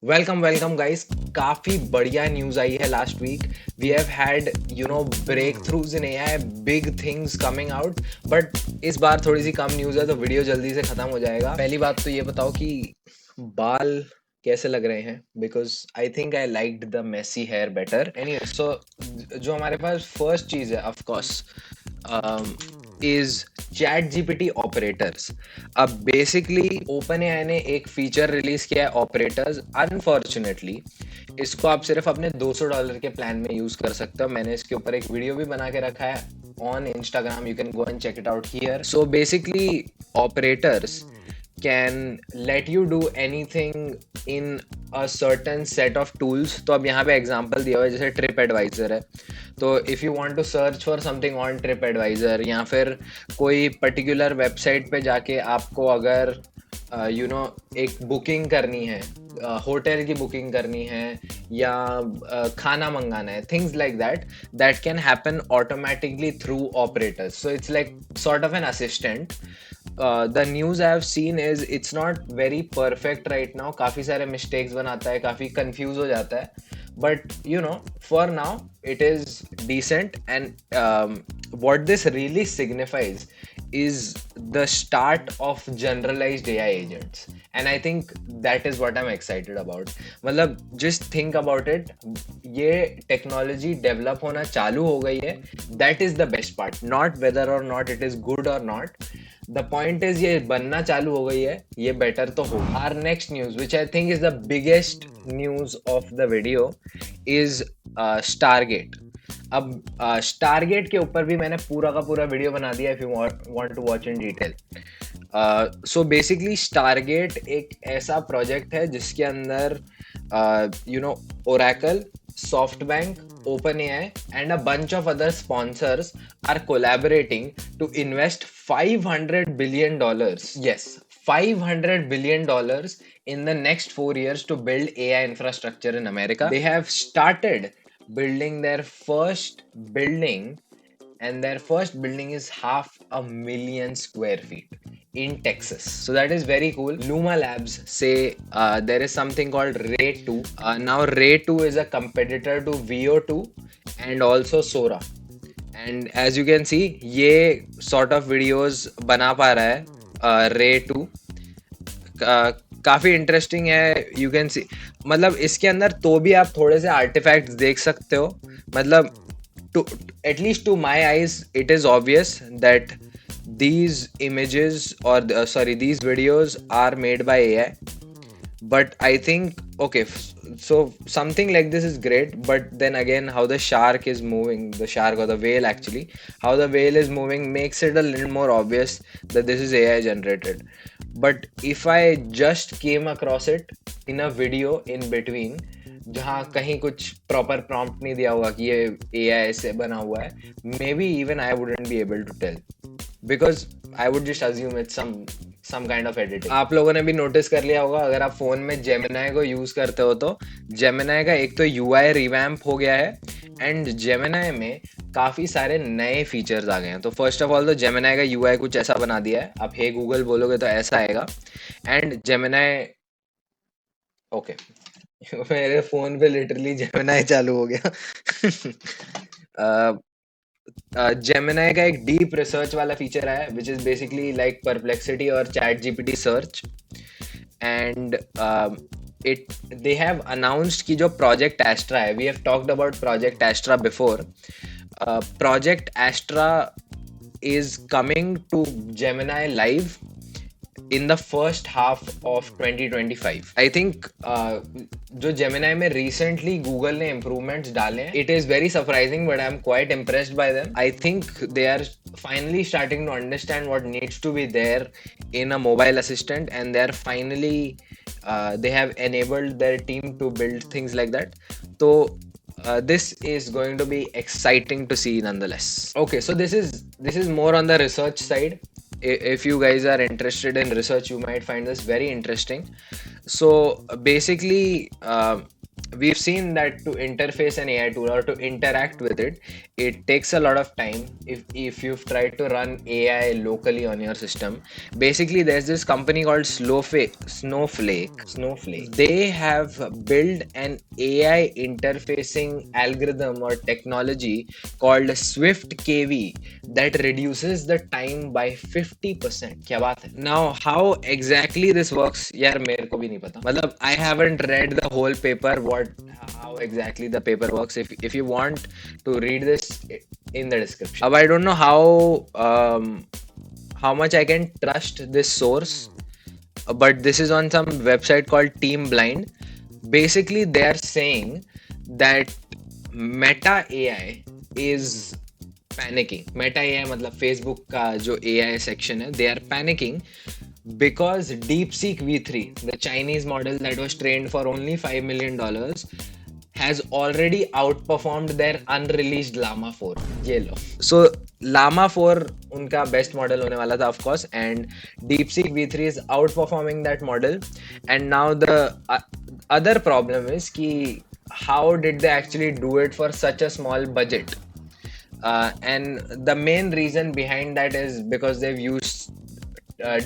Welcome guys. काफी बढ़िया news आई है last week. We have had breakthroughs in AI, big things coming out. But इस बार थोड़ी सी कम न्यूज है तो वीडियो जल्दी से खत्म हो जाएगा। पहली बात तो ये बताओ कि बाल कैसे लग रहे हैं, because I think I liked the messy hair better. Any so जो हमारे पास फर्स्ट चीज है of course is ChatGPT operators. अब बेसिकली ओपन एआई ने एक फीचर रिलीज किया है ऑपरेटर्स। अनफॉर्चुनेटली इसको आप सिर्फ अपने $200 के प्लान में यूज कर सकते हो। मैंने इसके ऊपर एक वीडियो भी बना के रखा है on Instagram, you can go and check it out here. So basically operators can let you do anything in a certain set of tools। तो अब यहाँ पे एग्जांपल दिया हुआ है, जैसे ट्रिप एडवाइजर है, तो if you want to search for something on TripAdvisor, या फिर कोई पर्टिकुलर वेबसाइट पे जाके आपको अगर एक बुकिंग करनी है, होटल की बुकिंग करनी है, या खाना मंगाना है, things like that, that can happen automatically through operators. So it's like sort of an assistant. The news I have seen is it's not very perfect right now. काफी सारे मिस्टेक्स बनाता है, काफी कंफ्यूज हो जाता है, but for now it is decent। And what this really signifies is the start of generalized AI agents, and I think that is what I'm excited about। मतलब just think about it, ये technology develop होना चालू हो गई है। That is the best part, not whether और not it is good और not. The point is ये बनना चालू हो गई है, ये बेटर तो हो। Our next news which I think is the biggest news of the video is Stargate. अब स्टारगेट के ऊपर भी मैंने पूरा का पूरा वीडियो बना दिया, if you want to watch in detail. So basically Stargate एक ऐसा प्रोजेक्ट है जिसके अंदर Oracle, SoftBank, OpenAI, and a bunch of other sponsors are collaborating to invest $500 billion. Yes, $500 billion in the next 4 years to build AI infrastructure in America. They have started building their first building, and their first building is 500,000 square feet in Texas. So that is very cool. Luma Labs say there is something called Ray 2. Now Ray 2 is a competitor to VO2 and also Sora. And as you can see, ये sort of videos बना पा रहा है Ray 2। काफी interesting है। You can see, मतलब इसके अंदर तो भी आप थोड़े से आर्टिफैक्ट्स देख सकते हो। मतलब to at least to my eyes it is obvious that these images or these videos are made by AI, but I think okay, so something like this is great, but then again how the shark is moving, the shark or the whale actually, how the whale is moving makes it a little more obvious that this is AI generated। but if I just came across it in a video in between जहाँ कहीं कुछ proper prompt नहीं दिया होगा कि ये AI से बना हुआ है, maybe even I wouldn't be able to tell, because I would just assume it's some kind of editing. आप लोगों ने भी नोटिस कर लिया होगा, अगर आप फोन में जेमिनाई को यूज करते हो तो जेमिनाई का एक तो यूआई रिवैम्प हो गया है, एंड जेमिनाई में काफी सारे नए फीचर्स आ गए हैं। तो फर्स्ट ऑफ ऑल तो जेमिनाई का यूआई कुछ ऐसा बना दिया है, आप हे गूगल बोलोगे तो ऐसा आएगा। एंड जेमिनाई, ओके, मेरे फोन पे लिटरली जेमिनाई चालू हो गया। जेमिनाई का एक डीप रिसर्च वाला फीचर है which is basically like Perplexity और chat GPT search. And it they have announced कि जो प्रोजेक्ट एस्ट्रा है, we have talked about project Astra before. Project Astra is coming to Gemini live in the first half of 2025। I think जो Gemini में recently Google ने improvements डाले हैं, it is very surprising but I'm quite impressed by them। I think they are finally starting to understand what needs to be there in a mobile assistant, and they are finally they have enabled their team to build things like that। So this is going to be exciting to see nonetheless। Okay, so this is more on the research side। If you guys are interested in research, you might find this very interesting। So basically we've seen that to interface an AI tool or to interact with it, it takes a lot of time. If you've tried to run AI locally on your system, basically there's this company called Snowflake. They have built an AI interfacing algorithm or technology called Swift KV that reduces the time by 50%. क्या बात है? Now, how exactly this works? यार मेरे को भी नहीं पता. मतलब I haven't read the whole paper. How exactly the paper works? If you want to read this in the description. I don't know how much I can trust this source, but this is on some website called Team Blind. Basically, they are saying that Meta AI is panicking. Meta AI मतलब Facebook का जो AI section है, they are panicking because DeepSeek V3, the Chinese model that was trained for only $5 million, has already outperformed their unreleased Llama 4. ये लो. So Llama 4 उनका best model होने वाला था, of course, and DeepSeek V3 is outperforming that model. And now the other problem is कि how did they actually do it for such a small budget? And the main reason behind that is because they've used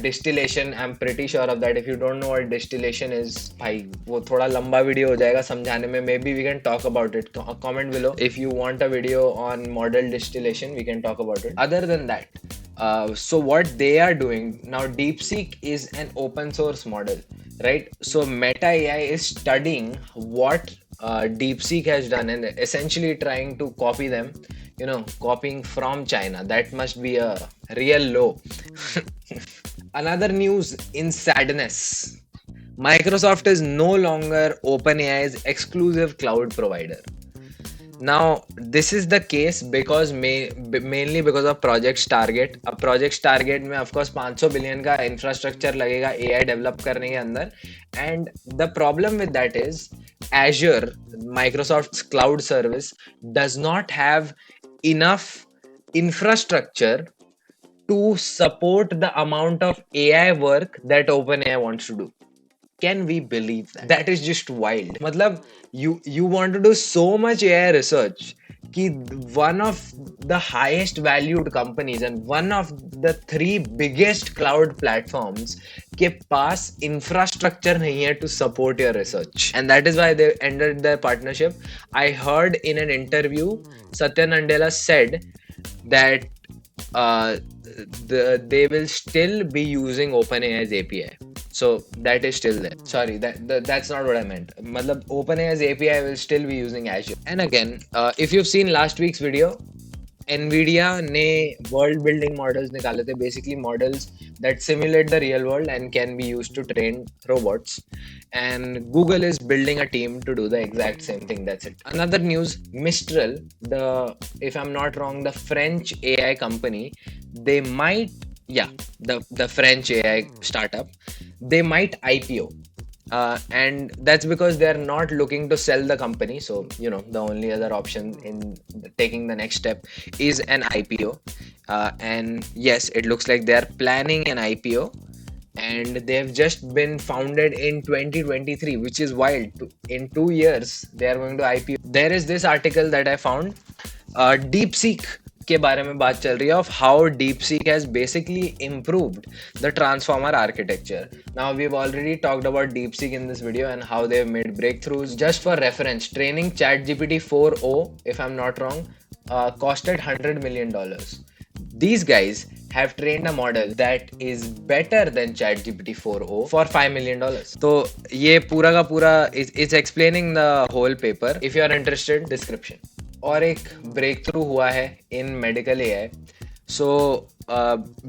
distillation. I'm pretty sure of that. If you don't know what distillation is, भाई वो थोड़ा लंबा video हो जाएगा समझाने में. Maybe we can talk about it. Comment below if you want a video on model distillation. We can talk about it. Other than that, so what they are doing now, DeepSeek is an open source model, right? So Meta AI is studying what DeepSeek has done and essentially trying to copy them. Copying from China. That must be a real low. Another news in sadness. Microsoft is no longer OpenAI's exclusive cloud provider. Now, this is the case because mainly because of Project Stargate. अब Project Stargate में of course 500 billion का infrastructure लगेगा AI develop करने के अंदर. And the problem with that is Azure, Microsoft's cloud service, does not have enough infrastructure to support the amount of AI work that OpenAI wants to do. Can we believe that? That is just wild. मतलब you want to do so much AI research कि one of the highest valued companies and one of the 3 biggest cloud platforms के पास infrastructure नहीं है to support your research. And that is why they ended their partnership. I heard in an interview, Satya Nadella said that they will still be using OpenAI's API. So that is still there. Sorry, that's not what I meant. Matlab, OpenAI's API will still be using Azure. And again, if you've seen last week's video, NVIDIA ने world building models निकाले थे, basically models that simulate the real world and can be used to train robots. And Google is building a team to do the exact same thing. That's it. Another news, Mistral, if I'm not wrong, the French AI company, they might, the French AI startup, they might IPO. And that's because they're not looking to sell the company. So, the only other option in taking the next step is an IPO. And yes, it looks like they're planning an IPO. And they've just been founded in 2023, which is wild. In 2 years, they are going to IPO. There is this article that I found. DeepSeek के बारे में बात चल रही है of how DeepSeek has basically improved the transformer architecture. Now we've already talked about DeepSeek in this video and how they've made breakthroughs. Just for reference, training ChatGPT 4o, if I'm not wrong, costed $100 million. These guys have trained a model that is better than ChatGPT 4o for $5 million. So ये पूरा का पूरा it's explaining the whole paper. If you are interested, description. और एक breakthrough हुआ है in medical AI. So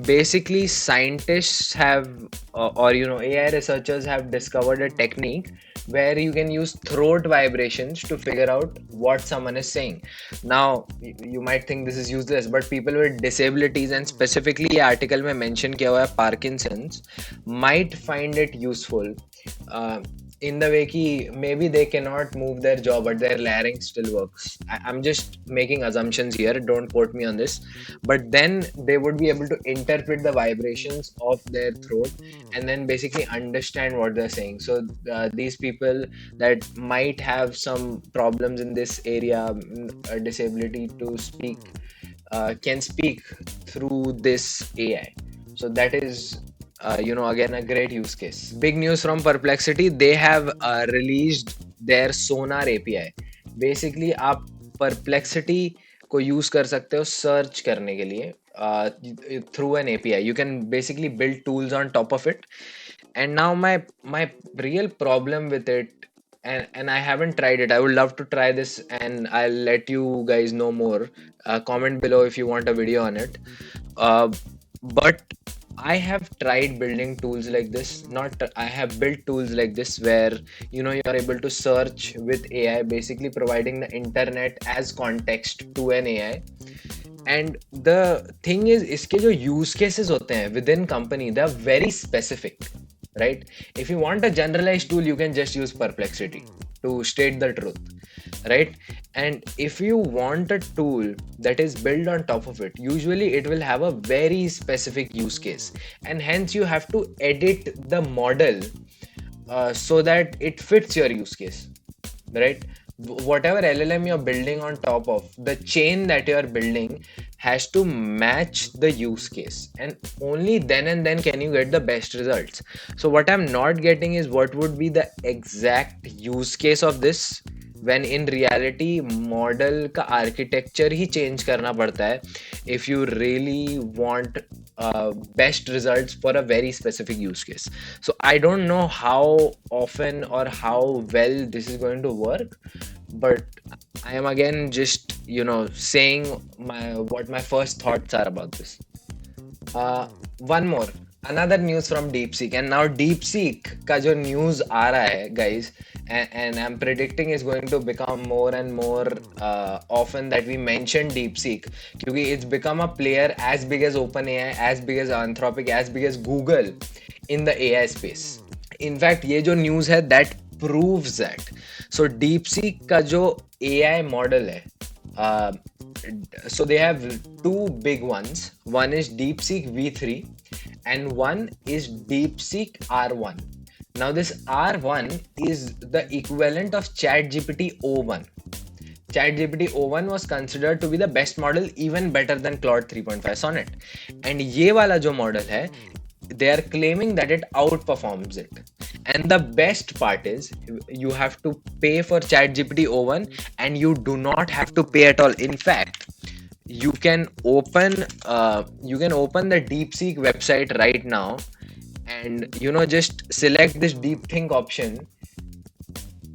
basically scientists have AI researchers have discovered a technique where you can use throat vibrations to figure out what someone is saying. Now you might think this is useless, but people with disabilities, and specifically ये article में mention किया हुआ है Parkinson's, might find it useful. in the way ki maybe they cannot move their jaw, but their larynx still works. I'm just making assumptions here. Don't quote me on this. But then they would be able to interpret the vibrations of their throat and then basically understand what they're saying. So these people that might have some problems in this area, a disability to speak, can speak through this AI. So that is, again, a great use case. Big news from Perplexity. They have released their Sonar API. Basically, आप Perplexity को use कर सकते हो search करने के लिए through an API. You can basically build tools on top of it. And now my real problem with it, and I haven't tried it. I would love to try this, and I'll let you guys know more. Comment below if you want a video on it. But I have tried building tools like this. Not I have built tools like this where you are able to search with AI, basically providing the internet as context to an AI. And the thing is, इसके जो use cases होते हैं within company, they are very specific, right? If you want a generalized tool, you can just use Perplexity to state the truth, right? And if you want a tool that is built on top of it, usually it will have a very specific use case, and hence you have to edit the model so that it fits your use case, right? Whatever LLM you're building on top of, the chain that you're building has to match the use case, and only then and then can you get the best results. So what I'm not getting is what would be the exact use case of this, when in reality model का architecture ही change करना पड़ता है if you really want best results for a very specific use case. So I don't know how often or how well this is going to work, but I am again just saying what my first thoughts are about this. One more, another news from DeepSeek, and now DeepSeek का जो news आ रहा है guys, and I'm predicting is going to become more and more often that we mention DeepSeek, क्योंकि it's become a player as big as OpenAI, as big as Anthropic, as big as Google in the AI space. In fact, ये जो news है that proves that. So DeepSeek का जो AI model है, so they have two big ones. One is DeepSeek V3 and one is DeepSeek R1. Now this R1 is the equivalent of ChatGPT O1. ChatGPT O1 was considered to be the best model, even better than Claude 3.5 Sonnet. And ये वाला जो model है, they are claiming that it outperforms it. And the best part is you have to pay for ChatGPT O1 and you do not have to pay at all. In fact, you can open the DeepSeek website right now and just select this DeepThink option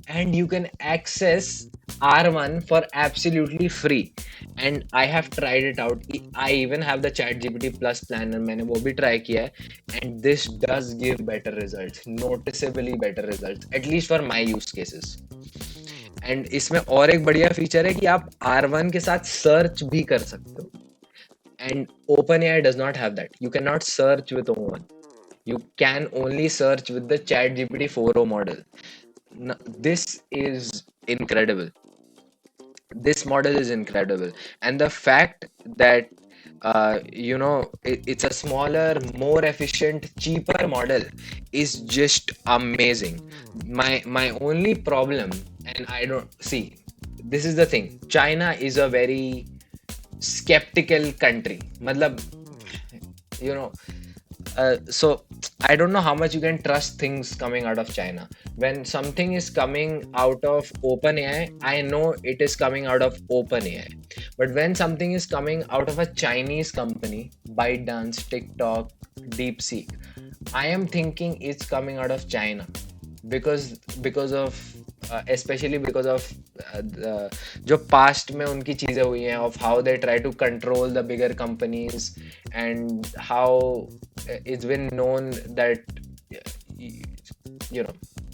and you can access R1 for absolutely free. And I have tried it out. I even have the ChatGPT Plus plan and मैंने वो भी try किया है, and this does give better results, noticeably better results, at least for my use cases. And इसमें और एक बढ़िया feature है कि आप R1 के साथ सर्च भी कर सकते हो. And OpenAI does not have that. You cannot search with O1. You can only search with the ChatGPT 4o model. Now, this is incredible. This model is incredible, and the fact that it's a smaller, more efficient, cheaper model is just amazing. My only problem, and I don't see, this is the thing, China is a very skeptical country. Matlab, so I don't know how much you can trust things coming out of China. When something is coming out of OpenAI, I know it is coming out of OpenAI. But when something is coming out of a Chinese company, ByteDance, TikTok, DeepSeek, I am thinking it's coming out of China because of especially because of जो past में उनकी चीजें हुई हैं, of how they try to control the bigger companies and how it's been known that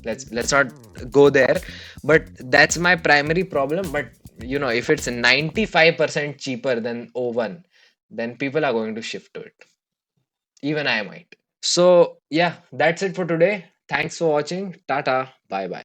let's not go there, but that's my primary problem. But if it's 95% cheaper than O1, then people are going to shift to it. Even I might. So yeah, that's it for today. Thanks for watching, tata, bye bye.